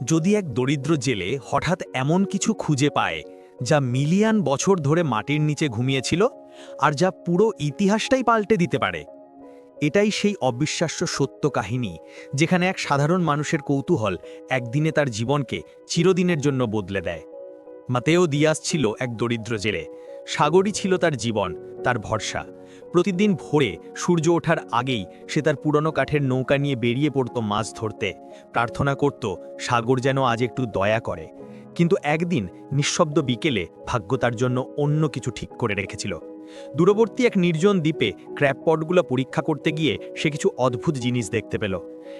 যদি এক দরিদ্র জেলে হঠাৎ এমন কিছু খুঁজে পায় যা মিলিয়ন বছর ধরে মাটির নিচে ঘুমিয়েছিল আর যা পুরো ইতিহাসটাই পাল্টে দিতে পারে, এটাই সেই অবিশ্বাস্য সত্য কাহিনী যেখানে এক সাধারণ মানুষের কৌতূহল একদিনে তার জীবনকে চিরদিনের জন্য বদলে দেয়। মাতেও দিয়াস ছিল এক দরিদ্র জেলে। সাগরই ছিল তার জীবন, তার ভরসা। প্রতিদিন ভোরে সূর্য ওঠার আগেই সে তার পুরনো কাঠের নৌকা নিয়ে বেরিয়ে পড়ত মাছ ধরতে, প্রার্থনা করত সাগর যেন আজ একটু দয়া করে। কিন্তু একদিন নিঃশব্দ বিকেলে ভাগ্য তার জন্য অন্য কিছু ঠিক করে রেখেছিল। দূরবর্তী এক নির্জন দ্বীপে ক্র্যাবপটগুলো পরীক্ষা করতে গিয়ে সে কিছু অদ্ভুত জিনিস দেখতে পেল।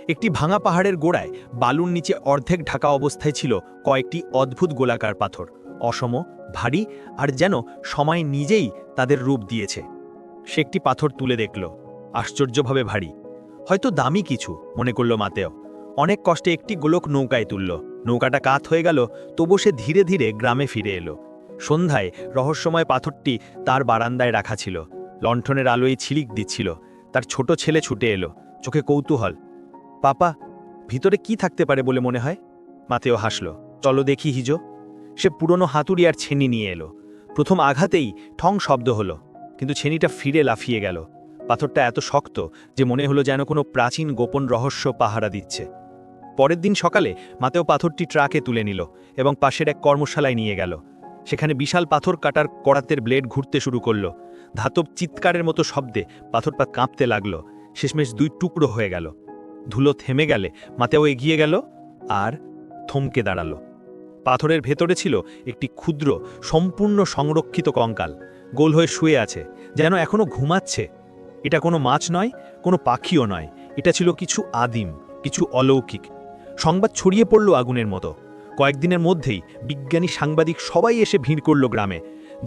একটি ভাঙা পাহাড়ের গোড়ায় বালুর নিচে অর্ধেক ঢাকা অবস্থায় ছিল কয়েকটি অদ্ভুত গোলাকার পাথর, অসম, ভারী, আর যেন সময় নিজেই তাদের রূপ দিয়েছে। সে একটি পাথর তুলে দেখল, আশ্চর্যভাবে ভারী, হয়তো দামি কিছু মনে করল মাতেও। অনেক কষ্টে একটি গোলক নৌকায় তুলল। নৌকাটা কাত হয়ে গেল, তবু সে ধীরে ধীরে গ্রামে ফিরে এলো। সন্ধ্যায় রহস্যময় পাথরটি তার বারান্দায় রাখা ছিল, লণ্ঠনের আলোয় ছিলিক দিচ্ছিল। তার ছোট ছেলে ছুটে এলো, চোখে কৌতূহল। পাপা, ভিতরে কি থাকতে পারে বলে মনে হয়? মাতেও হাসল, চলো দেখি হিজো। সে পুরনো হাতুড়ি আর ছেনি নিয়ে এলো। প্রথম আঘাতেই ঠং শব্দ হলো, কিন্তু ছেনিটা ফিরে লাফিয়ে গেল। পাথরটা এত শক্ত যে মনে হলো যেন কোনো প্রাচীন গোপন রহস্য পাহারা দিচ্ছে। পরের দিন সকালে মাতেও পাথরটি ট্রাকে তুলে নিল এবং পাশের এক কর্মশালায় নিয়ে গেল। সেখানে বিশাল পাথর কাটার করাতের ব্লেড ঘুরতে শুরু করলো। ধাতব চিৎকারের মতো শব্দে পাথরটা কাঁপতে লাগলো। শেষমেশ দুই টুকরো হয়ে গেল। ধুলো থেমে গেলে মাতেও এগিয়ে গেল আর থমকে দাঁড়ালো। পাথরের ভেতরে ছিল একটি ক্ষুদ্র, সম্পূর্ণ সংরক্ষিত কঙ্কাল, গোল হয়ে শুয়ে আছে, যেন এখনো ঘুমাচ্ছে। এটা কোনো মাছ নয়, কোনো পাখিও নয়, এটা ছিল কিছু আদিম, কিছু অলৌকিক। সংবাদ ছড়িয়ে পড়ল আগুনের মতো। কয়েকদিনের মধ্যেই বিজ্ঞানী, সাংবাদিক সবাই এসে ভিড় করল গ্রামে।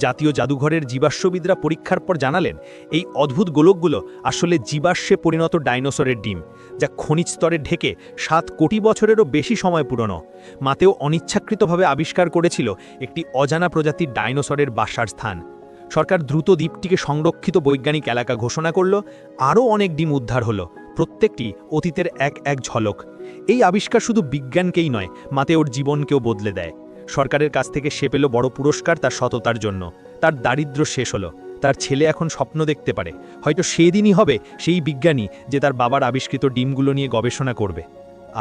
জাতীয় জাদুঘরের জীবাশ্মবিদরা পরীক্ষার পর জানালেন এই অদ্ভুত গোলকগুলো আসলে জীবাশ্মে পরিণত ডাইনোসরের ডিম, যা খনিজ স্তরে ঢেকে 7 কোটি বছরেরও বেশি সময় পুরনো। মাতেও অনিচ্ছাকৃতভাবে আবিষ্কার করেছিল একটি অজানা প্রজাতির ডাইনোসরের বাসার স্থান। সরকার দ্রুত দ্বীপটিকে সংরক্ষিত বৈজ্ঞানিক এলাকা ঘোষণা করল। আরও অনেক ডিম উদ্ধার হলো, প্রত্যেকটি অতীতের এক এক ঝলক। এই আবিষ্কার শুধু বিজ্ঞানকেই নয়, মাতেওর জীবনকেও বদলে দেয়। সরকারের কাছ থেকে সে পেল বড় পুরস্কার তার সততার জন্য। তার দারিদ্র্য শেষ হলো। তার ছেলে এখন স্বপ্ন দেখতে পারে, হয়তো সেদিনই হবে সেই বিজ্ঞানী যে তার বাবার আবিষ্কৃত ডিমগুলো নিয়ে গবেষণা করবে।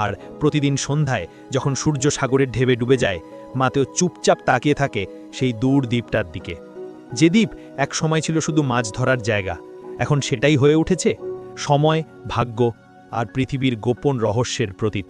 আর প্রতিদিন সন্ধ্যায় যখন সূর্য সাগরের ঢেবে ডুবে যায়, মাতেও চুপচাপ তাকিয়ে থাকে সেই দূর দ্বীপটার দিকে। যে দ্বীপ এক সময় ছিল শুধু মাছ ধরার জায়গা, এখন সেটাই হয়ে উঠেছে সময়, ভাগ্য আর পৃথিবীর গোপন রহস্যের প্রতীক।